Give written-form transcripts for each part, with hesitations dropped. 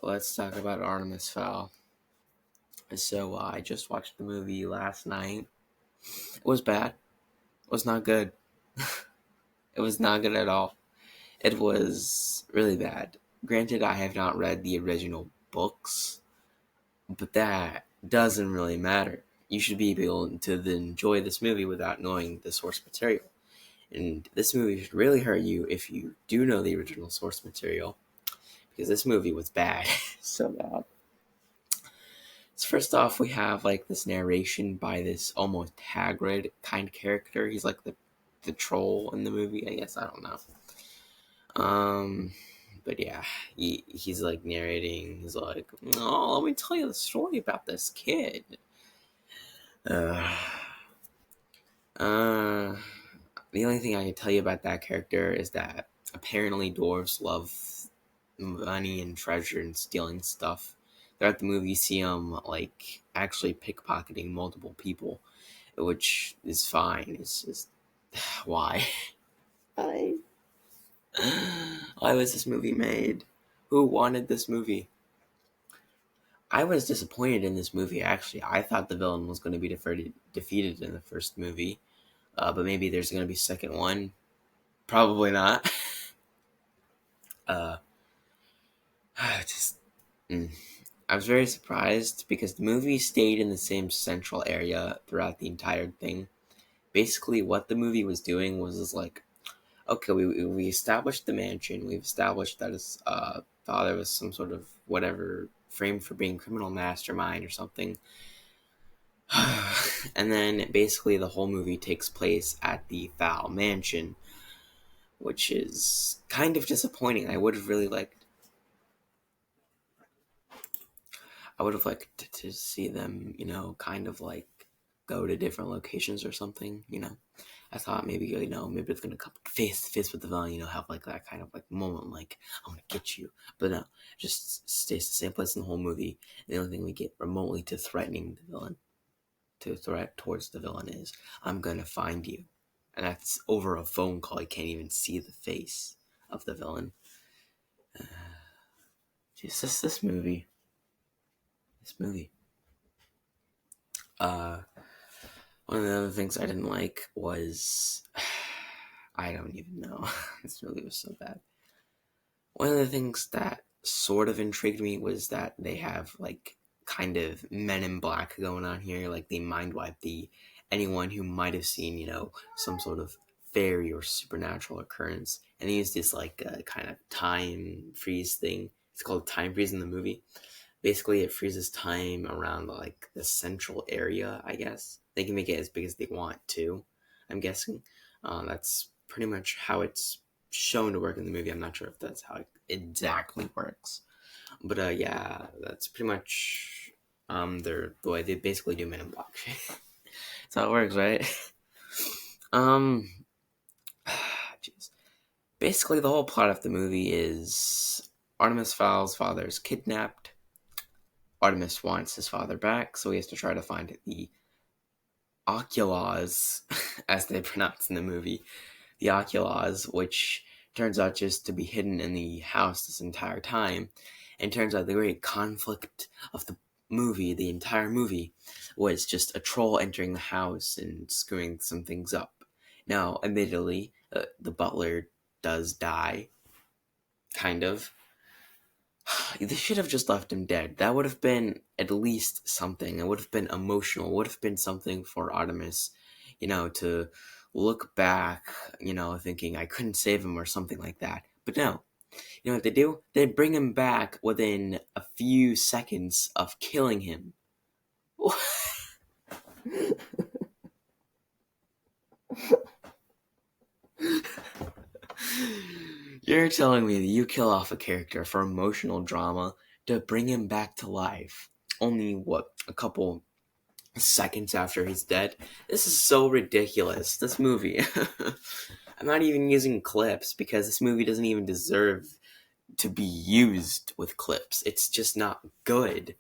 let's talk about Artemis Fowl. So I just watched the movie last night. It was bad. It was not good. It was not good at all. It was really bad. Granted, I have not read the original books, but that doesn't really matter. You should be able to enjoy this movie without knowing the source material. And this movie should really hurt you if you do know the original source material, because this movie was bad. So bad. So first off, we have like this narration by this almost Hagrid kind of character. He's like the troll in the movie, I guess. I don't know. Um, but yeah, he's like narrating. He's like, "Oh, let me tell you the story about this kid." Uh, uh, the only thing I can tell you about that character is that apparently dwarves love money and treasure and stealing stuff. Throughout the movie, you see him like actually pickpocketing multiple people, which is fine. It's just why? Why? Why was this movie made? Who wanted this movie? I was disappointed in this movie. Actually, I thought the villain was going to be defeated in the first movie, but maybe there's going to be a second one. Probably not. uh, just. I was very surprised because the movie stayed in the same central area throughout the entire thing. Basically, what the movie was doing was like, okay, we established the mansion. We've established that his father was some sort of whatever framed for being criminal mastermind or something. And then basically the whole movie takes place at the Fowl mansion, which is kind of disappointing. I would have liked to see them, kind of like go to different locations or something, I thought maybe, maybe it's gonna come face to face with the villain, have like that kind of like moment, like I'm gonna get you. But no, just stays the same place in the whole movie. And the only thing we get remotely to threatening the villain, to threat towards the villain is, I'm gonna find you. And that's over a phone call. You can't even see the face of the villain. Jesus, this movie. This movie. One of the other things I didn't like was I don't even know. This movie was so bad. One of the things that sort of intrigued me was that they have like kind of Men in Black going on here, like they mind wipe the anyone who might have seen, some sort of fairy or supernatural occurrence, and they use this like kind of time freeze thing. It's called time freeze in the movie. Basically, it freezes time around like the central area, I guess. They can make it as big as they want to, I'm guessing. That's pretty much how it's shown to work in the movie. I'm not sure if that's how it exactly works. But yeah, that's pretty much the way they basically do Men in Black. That's how it works, right? um, jeez. Basically, the whole plot of the movie is Artemis Fowl's father is kidnapped. Artemis wants his father back, so he has to try to find the Oculars, as they pronounce in the movie. The Oculars, which turns out just to be hidden in the house this entire time. And turns out the great conflict of the movie, the entire movie, was just a troll entering the house and screwing some things up. Now, admittedly, the butler does die, kind of. They should have just left him dead. That would have been at least something. It would have been emotional. It would have been something for Artemis, to look back, thinking I couldn't save him or something like that. But no. You know what they do? They bring him back within a few seconds of killing him. You're telling me that you kill off a character for emotional drama to bring him back to life only, a couple seconds after he's dead? This is so ridiculous. This movie. I'm not even using clips because this movie doesn't even deserve to be used with clips. It's just not good.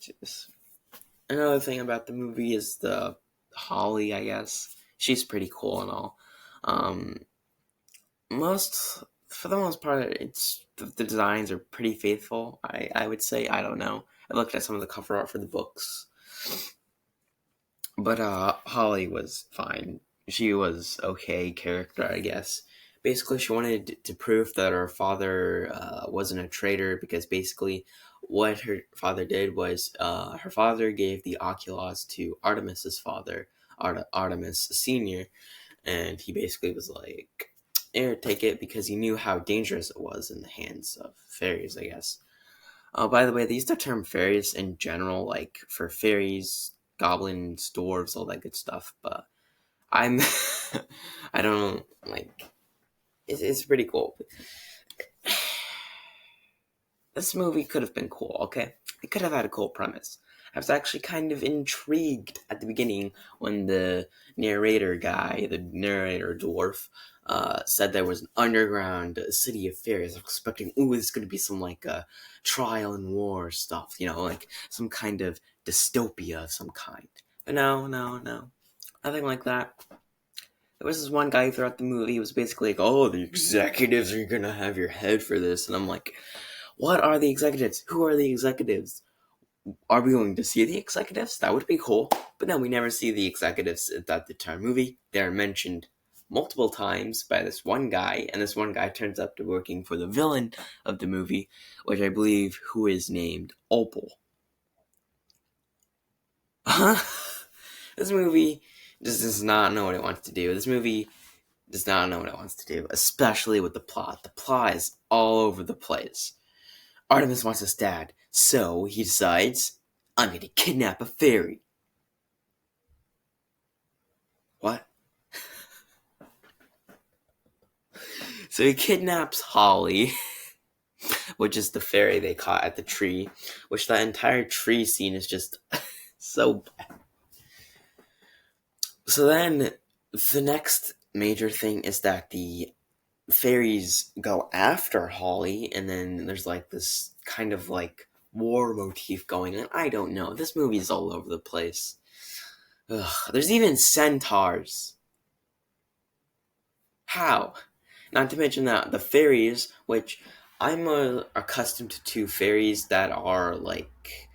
Just another thing about the movie is the Holly, I guess. She's pretty cool and all. Um, For the most part, the designs are pretty faithful. I would say. I don't know. I looked at some of the cover art for the books, but Holly was fine. She was okay character, I guess. Basically, she wanted to prove that her father wasn't a traitor, because basically, what her father did was her father gave the Oculus to Artemis's father, Artemis Senior, and he basically was like, "Here, take it," because he knew how dangerous it was in the hands of fairies, I guess. Oh, by the way, they use the term fairies in general, like for fairies, goblins, dwarves, all that good stuff. But I'm, I don't like. It's pretty cool. This movie could have been cool. Okay, it could have had a cool premise. I was actually kind of intrigued at the beginning when the narrator dwarf, said there was an underground city of fairies. I was expecting, ooh, it's going to be some like trial and war stuff, like some kind of dystopia of some kind. But no, no, no, nothing like that. There was this one guy throughout the movie who was basically like, "Oh, the executives are gonna have your head for this," and I'm like, "What are the executives? Who are the executives? Are we going to see the executives? That would be cool." But no, we never see the executives at the entire movie. They're mentioned multiple times by this one guy, and this one guy turns up to working for the villain of the movie, which I believe who is named Opal. This movie just does not know what it wants to do. This movie does not know what it wants to do, especially with the plot. The plot is all over the place. Artemis wants his dad, so he decides, "I'm going to kidnap a fairy." What? So he kidnaps Holly, which is the fairy they caught at the tree, which that entire tree scene is just so bad. So then, the next major thing is that the fairies go after Holly, and then there's like this kind of like war motif going on. I don't know. This movie is all over the place. Ugh, there's even centaurs. How? Not to mention that the fairies, which I'm accustomed to fairies that are like,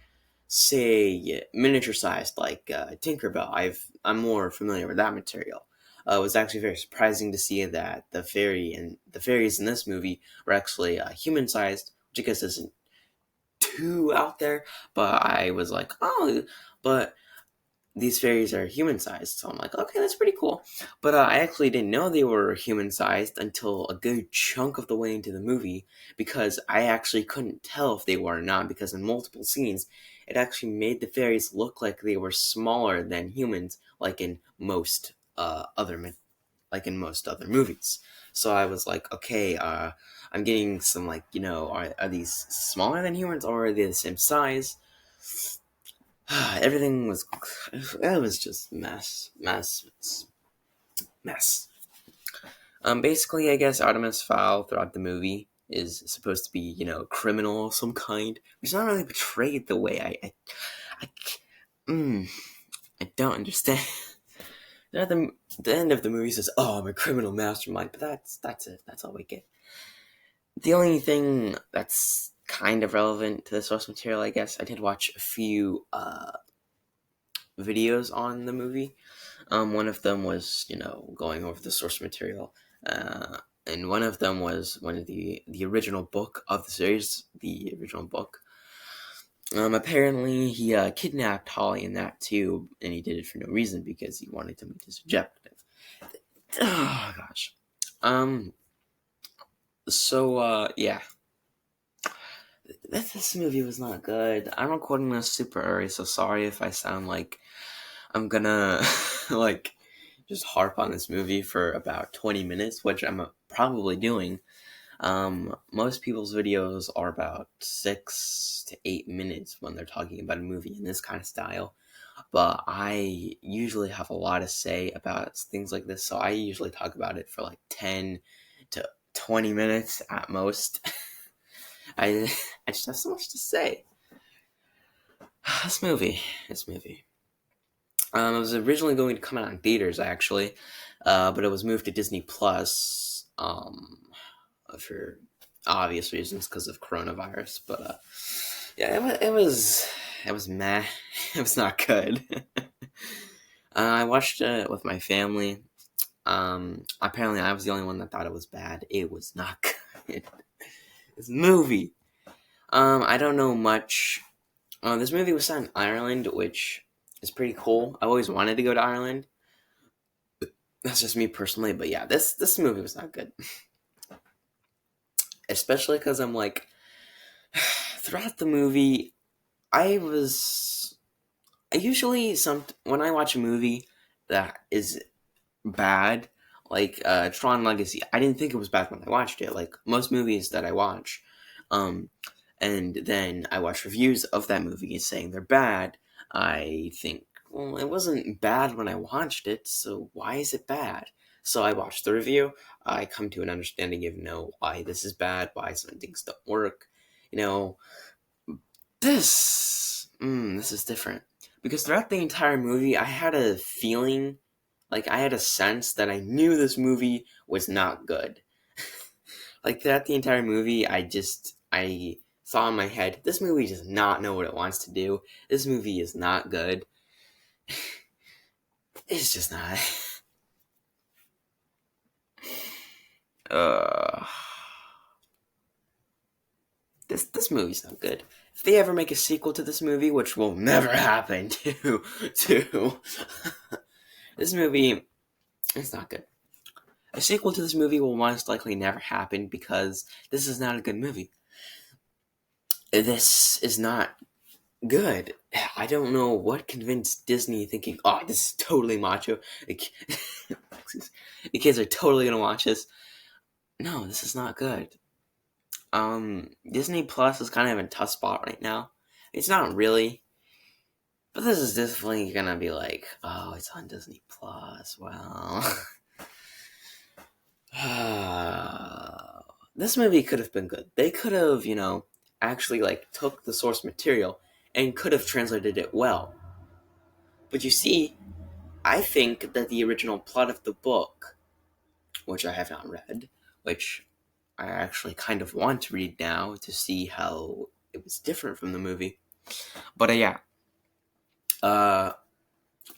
say, miniature sized, like Tinkerbell. I'm more familiar with that material. It was actually very surprising to see that the fairies in this movie were actually human sized, which I guess isn't too out there. But I was like, oh, but these fairies are human sized, so I'm like, okay, that's pretty cool. But I actually didn't know they were human sized until a good chunk of the way into the movie, because I actually couldn't tell if they were or not, because in multiple scenes it actually made the fairies look like they were smaller than humans, like in most other movies. So I was like, okay, I'm getting some like, are these smaller than humans, or are they the same size? Everything was, it was just mess. Basically, I guess Artemis Fowl throughout the movie is supposed to be, a criminal of some kind. He's not really portrayed the way I, mm, I don't understand. At the end of the movie says, "Oh, I'm a criminal mastermind," but that's it. That's all we get. The only thing that's kind of relevant to the source material, I guess, I did watch a few videos on the movie. One of them was, going over the source material, and one of them was one of the original book of the series, the original book. Apparently, he kidnapped Holly in that too, and he did it for no reason, because he wanted to meet his objective. Oh gosh. So yeah, this movie was not good. I'm recording this super early, so sorry if I sound like I'm gonna like just harp on this movie for about 20 minutes, which I'm probably doing. Most people's videos are about 6 to 8 minutes when they're talking about a movie in this kind of style. But I usually have a lot to say about things like this, so I usually talk about it for like 10 to 20 minutes at most. I I just have so much to say. This movie. It was originally going to come out in theaters, actually, but it was moved to Disney Plus for obvious reasons because of coronavirus. But yeah, it was meh. It was not good. I watched it with my family. Apparently, I was the only one that thought it was bad. It was not good. This movie. I don't know much. This movie was set in Ireland, which is pretty cool. I always wanted to go to Ireland. That's just me personally, but yeah, this movie was not good. Especially because I'm like, throughout the movie, I usually when I watch a movie that is bad, like Tron Legacy, I didn't think it was bad when I watched it. Like most movies that I watch, and then I watch reviews of that movie saying they're bad. I think, well, it wasn't bad when I watched it, so why is it bad? So I watched the review. I come to an understanding of why this is bad, why some things don't work. This is different because throughout the entire movie, I had a feeling, like I had a sense that I knew this movie was not good. Like throughout the entire movie, I saw in my head, this movie does not know what it wants to do. This movie is not good. It's just not. This movie's not good. If they ever make a sequel to this movie, which will never happen to this movie, it's not good. A sequel to this movie will most likely never happen because this is not a good movie. This is not good. I don't know what convinced Disney thinking, oh, this is totally macho. The kids are totally gonna watch this. No, this is not good. Disney Plus is kind of in a tough spot right now. It's not really, but this is definitely gonna be like, oh, it's on Disney Plus. Well, this movie could have been good. They could have, actually took the source material and could have translated it well. But you see, I think that the original plot of the book, which I have not read, which I actually kind of want to read now to see how it was different from the movie. But yeah.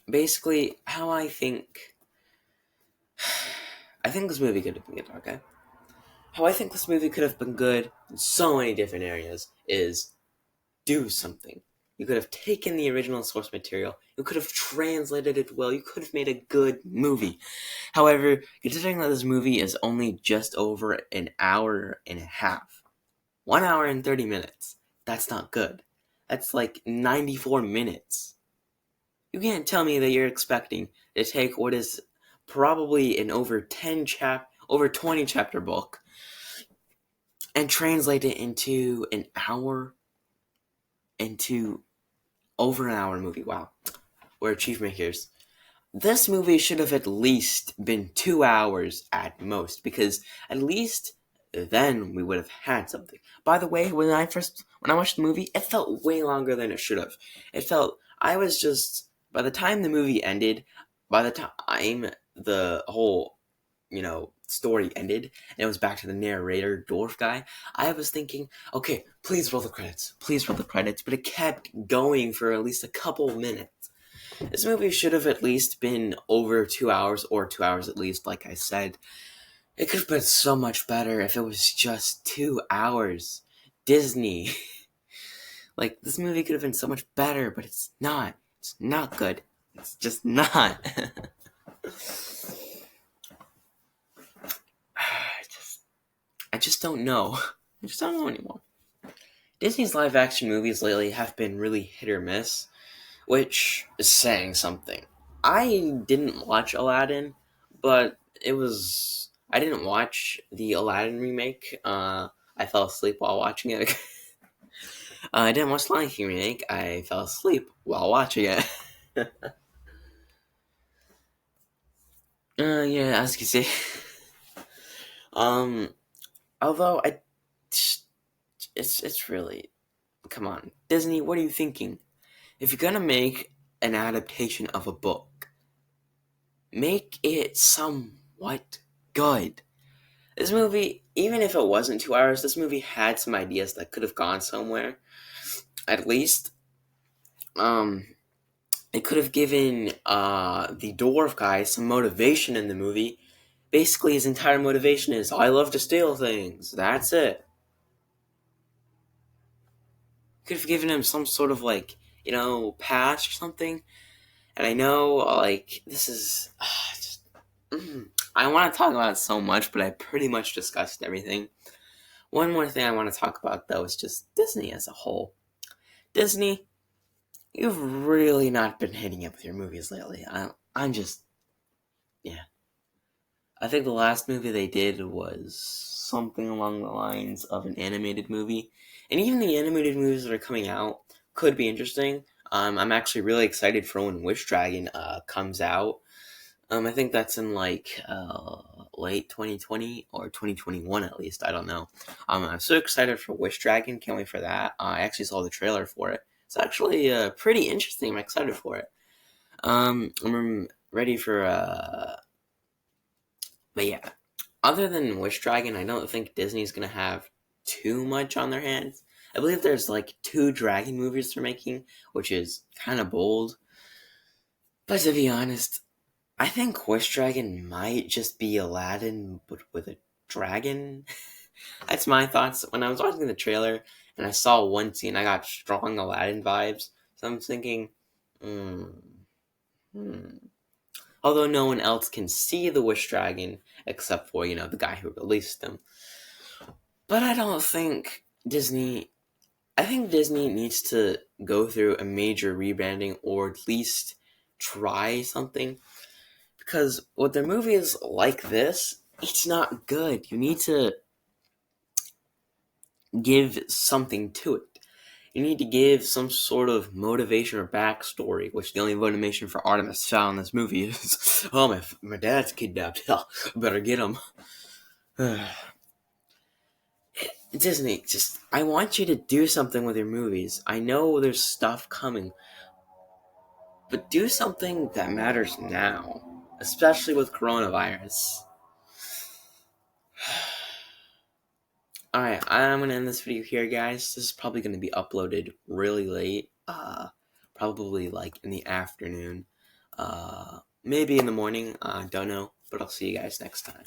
Basically, how I think this movie could have been good, okay? How I think this movie could have been good in so many different areas is do something. You could have taken the original source material. You could have translated it well. You could have made a good movie. However, considering that this movie is only just over an hour and a half, 1 hour and 30 minutes, that's not good. That's like 94 minutes. You can't tell me that you're expecting to take what is probably an over 20 chapter book and translate it into over an hour movie. Wow. We're achievement makers. This movie should have at least been 2 hours at most, because at least then we would have had something. By the way, when I watched the movie, it felt way longer than it should have. By the time the movie ended, by the time the whole, story ended, and it was back to the narrator, dwarf guy, I was thinking, okay, please roll the credits, but it kept going for at least a couple minutes. This movie should have at least been over 2 hours, or 2 hours at least, like I said. It could have been so much better if it was just 2 hours. Disney. This movie could have been so much better, but it's not. It's not good. It's just not. I just don't know. I just don't know anymore. Disney's live action movies lately have been really hit or miss, which is saying something. I didn't watch Aladdin, but I didn't watch the Aladdin remake. I fell asleep while watching it. I didn't watch the Lion King remake. I fell asleep while watching it. Yeah, as you can see. Although it's really, come on, Disney, what are you thinking? If you're gonna make an adaptation of a book, make it somewhat good. This movie, even if it wasn't 2 hours, this movie had some ideas that could have gone somewhere. At least, um, it could have given the dwarf guy some motivation in the movie. Basically, his entire motivation is, I love to steal things. That's it. Could have given him some sort of, like, patch or something. And I know, like, this is just, I want to talk about it so much, but I pretty much discussed everything. One more thing I want to talk about, though, is just Disney as a whole. Disney, you've really not been hitting it with your movies lately. I'm just, yeah. I think the last movie they did was something along the lines of an animated movie. And even the animated movies that are coming out could be interesting. I'm actually really excited for when Wish Dragon comes out. I think that's in like late 2020 or 2021 at least. I don't know. I'm so excited for Wish Dragon. Can't wait for that. I actually saw the trailer for it. It's actually pretty interesting. I'm excited for it. I'm ready for. But yeah, other than Wish Dragon, I don't think Disney's gonna have too much on their hands. I believe there's like 2 dragon movies they're making, which is kind of bold. But to be honest, I think Wish Dragon might just be Aladdin, but with a dragon. That's my thoughts. When I was watching the trailer and I saw one scene, I got strong Aladdin vibes. So I'm thinking, hmm. Although no one else can see the Wish Dragon except for, the guy who released them. But I don't think Disney. I think Disney needs to go through a major rebranding or at least try something. Because with their movies like this, it's not good. You need to give something to it. You need to give some sort of motivation or backstory, which the only motivation for Artemis Fowl in this movie is, oh, my dad's kidnapped. Better get him. Disney, I want you to do something with your movies. I know there's stuff coming, but do something that matters now, especially with coronavirus. Alright, I'm gonna end this video here, guys. This is probably gonna be uploaded really late. Probably like in the afternoon. Maybe in the morning. Don't know, but I'll see you guys next time.